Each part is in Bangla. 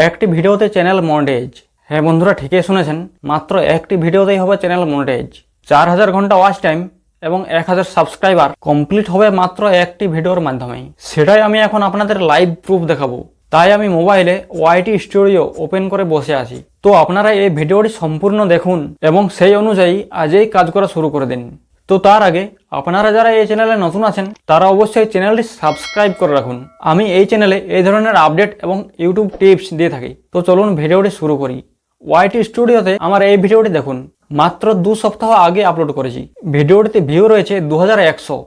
একটি ভিডিওতে চ্যানেল মনিটাইজ। হ্যাঁ বন্ধুরা, ঠিকই শুনেছেন, মাত্র একটি ভিডিওতেই হবে চ্যানেল মনিটাইজ। 4000 ঘন্টা ওয়াচ টাইম এবং 1000 সাবস্ক্রাইবার কমপ্লিট হবে মাত্র একটি ভিডিওর মাধ্যমেই। সেটাই আমি এখন আপনাদের লাইভ প্রুফ দেখাবো। তাই আমি মোবাইলে ওয়াইটি স্টুডিও ওপেন করে বসে আছি। তো আপনারা এই ভিডিওটি সম্পূর্ণ দেখুন এবং সেই অনুযায়ী আজই কাজ করা শুরু করে দিন। তো তার আগে আপনারা যারা এই চ্যানেলে নতুন আছেন তারা অবশ্যই চ্যানেলটি সাবস্ক্রাইব করে রাখুন। আমি এই চ্যানেলে এই ধরনের আপডেট এবং ইউটিউব টিপস দিয়ে থাকি। তো চলুন ভিডিওটি শুরু করি। ওয়াইটি স্টুডিওতে আমার এই ভিডিওটি দেখুন, মাত্র 2 সপ্তাহ আগে আপলোড করেছি। ভিডিওটিতে ভিউ রয়েছে 2100,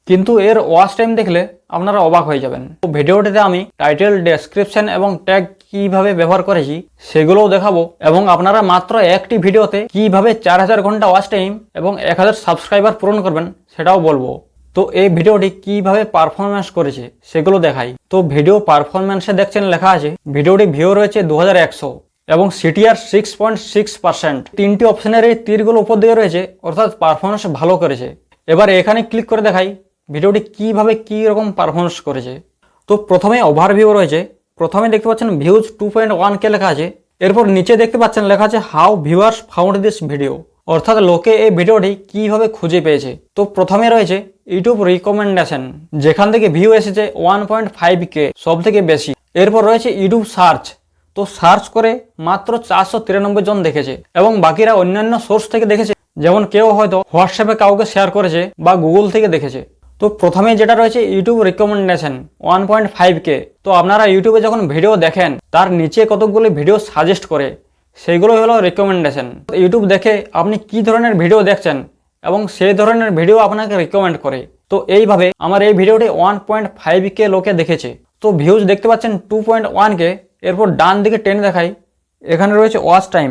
কিন্তু এর ওয়াচ টাইম দেখলে আপনারা অবাক হয়ে যাবেন। তো ভিডিওটিতে আমি টাইটেল, ডেসক্রিপশন এবং ট্যাগ কিভাবে ব্যবহার করেছি সেগুলোও দেখাবো, এবং আপনারা মাত্র একটি ভিডিওতে কিভাবে 4000 ঘন্টা ওয়াচ টাইম এবং 1000 সাবস্ক্রাইবার পূরণ করবেন সেটাও বলবো। তো এই ভিডিওটি কিভাবে পারফরমেন্স করেছে সেগুলো দেখাই। তো ভিডিও পারফরমেন্সে দেখছেন লেখা আছে ভিডিওটি ভিউ রয়েছে 2100 এবং সিটিআর 6.6%। তিনটি অপশনের এই তীরগুলো উপর দিকে রয়েছে, অর্থাৎ পারফরমেন্স ভালো করেছে। এবার এখানে ক্লিক করে দেখাই ভিডিওটি কিভাবে কি রকম পারফরমেন্স করেছে। তো প্রথমে ওভারভিউ রয়েছে। প্রথমে দেখতে পাচ্ছেন ভিউজ 2.1K লেখা আছে। এরপর নিচে দেখতে পাচ্ছেন লেখা আছে how viewers found this video, অর্থাৎ লোকে এই ভিডিওটি কিভাবে খুঁজে পেয়েছে। তো প্রথমে রয়েছে ইউটিউব রিকমেন্ডেশন, যেখান থেকে ভিউ এসেছে 1.5K, সব থেকে বেশি। এরপর রয়েছে ইউটিউব সার্চ। তো সার্চ করে মাত্র 493 জন দেখেছে এবং বাকিরা অন্যান্য সোর্স থেকে দেখেছে, যেমন কেউ হয়তো হোয়াটসঅ্যাপে কাউকে শেয়ার করেছে বা গুগল থেকে দেখেছে। তো প্রথমে যেটা রয়েছে ইউটিউব রিকমেন্ডেশন 1.5K। তো আপনারা ইউটিউবে যখন ভিডিও দেখেন তার নিচে কতগুলি ভিডিও সাজেস্ট করে, সেইগুলোই হলো রিকমেন্ডেশন। ইউটিউব দেখে আপনি কি ধরনের ভিডিও দেখছেন এবং সেই ধরনের ভিডিও আপনাকে রিকমেন্ড করে। তো এইভাবে আমার এই ভিডিওটি 1.5K লোকে দেখেছে। তো ভিউজ দেখতে পাচ্ছেন 2.1K। এরপর ডান দিকে টেনে দেখাই, এখানে রয়েছে ওয়াচ টাইম।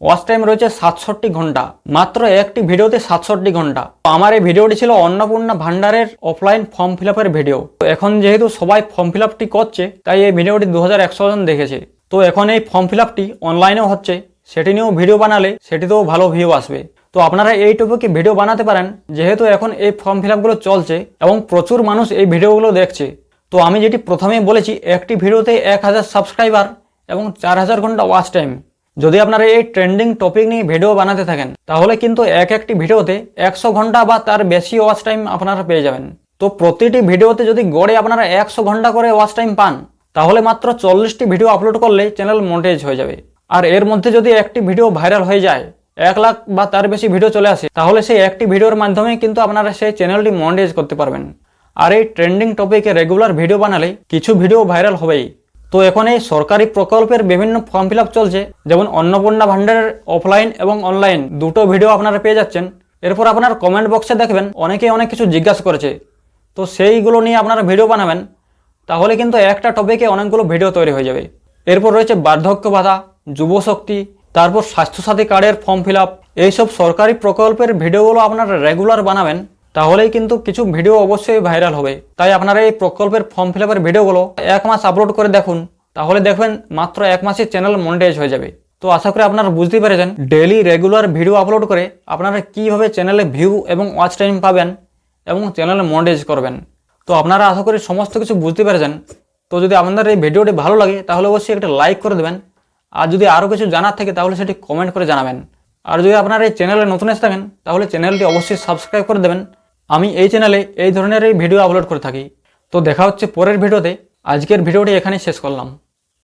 ওয়াচ টাইম রয়েছে 67 ঘন্টা, মাত্র একটি ভিডিওতে 67 ঘন্টা। আমার এই ভিডিওটি ছিল অন্নপূর্ণা ভান্ডারের অফলাইন ফর্ম ফিল আপের ভিডিও। তো এখন যেহেতু সবাই ফর্ম ফিল আপটি করছে, তাই এই ভিডিওটি 2100 জন দেখেছে। তো এখন এই ফর্ম ফিল আপটি অনলাইনেও হচ্ছে, সেটি নিয়েও ভিডিও বানালে সেটিতেও ভালো ভিউ আসবে। তো আপনারা এই টপিকে ভিডিও বানাতে পারেন, যেহেতু এখন এই ফর্ম ফিল আপগুলো চলছে এবং প্রচুর মানুষ এই ভিডিওগুলো দেখছে। তো আমি যেটি প্রথমে বলেছি, একটি ভিডিওতে 1000 সাবস্ক্রাইবার এবং 4000 ঘন্টা ওয়াচ টাইম। যদি আপনারা এই ট্রেন্ডিং টপিক নিয়ে ভিডিও বানাতে থাকেন তাহলে কিন্তু একটি ভিডিওতে 100 ঘন্টা বা তার বেশি ওয়াচ টাইম আপনারা পেয়ে যাবেন। তো প্রতিটি ভিডিওতে যদি গড়ে আপনারা 100 ঘন্টা করে ওয়াচ টাইম পান, তাহলে মাত্র 40টি ভিডিও আপলোড করলে চ্যানেল মনিটাইজ হয়ে যাবে। আর এর মধ্যে যদি একটি ভিডিও ভাইরাল হয়ে যায়, 1 লাখ বা তার বেশি ভিডিও চলে আসে, তাহলে সেই একটি ভিডিওর মাধ্যমে কিন্তু আপনারা সেই চ্যানেলটি মনিটাইজ করতে পারবেন। আর এই ট্রেন্ডিং টপিকে রেগুলার ভিডিও বানালে কিছু ভিডিও ভাইরাল হবেই। তো এখন এই সরকারি প্রকল্পের বিভিন্ন ফর্ম ফিল আপ চলছে, যেমন অন্নপূর্ণা ভান্ডারের অফলাইন এবং অনলাইন দুটো ভিডিও আপনারা পেয়ে যাচ্ছেন। এরপর আপনার কমেন্ট বক্সে দেখবেন অনেকে অনেক কিছু জিজ্ঞাসা করেছে, তো সেইগুলো নিয়ে আপনারা ভিডিও বানাবেন, তাহলে কিন্তু একটা টপিকে অনেকগুলো ভিডিও তৈরি হয়ে যাবে। এরপর রয়েছে বার্ধক্য ভাতা, যুবশক্তি, তারপর স্বাস্থ্যসাথী কার্ডের ফর্ম ফিল আপ। এইসব সরকারি প্রকল্পের ভিডিওগুলো আপনারা রেগুলার বানাবেন, তাহলেই কিন্তু কিছু ভিডিও অবশ্যই ভাইরাল হবে। তাই আপনারা এই প্রকল্পের ফর্ম ফিল আপের ভিডিওগুলো 1 মাস আপলোড করে দেখুন, তাহলে দেখবেন মাত্র 1 মাসে চ্যানেল মনিটাইজ হয়ে যাবে। তো আশা করি আপনারা বুঝতে পেরেছেন ডেইলি রেগুলার ভিডিও আপলোড করে আপনারা কিভাবে চ্যানেলে ভিউ এবং ওয়াচ টাইম পাবেন এবং চ্যানেলে মনিটাইজ করবেন। তো আপনারা আশা করি সমস্ত কিছু বুঝতে পেরেছেন। তো যদি আপনাদের এই ভিডিওটি ভালো লাগে তাহলে অবশ্যই একটা লাইক করে দেবেন, আর যদি আরও কিছু জানার থাকে তাহলে সেটি কমেন্ট করে জানাবেন। আর যদি আপনারা এই চ্যানেলে নতুন এসে থাকেন তাহলে চ্যানেলটি অবশ্যই সাবস্ক্রাইব করে দেবেন। আমি এই চ্যানেলে এই ধরনের ভিডিও আপলোড করে থাকি। তো দেখা হচ্ছে পরের ভিডিওতে। আজকের ভিডিওটি এখানেই শেষ করলাম।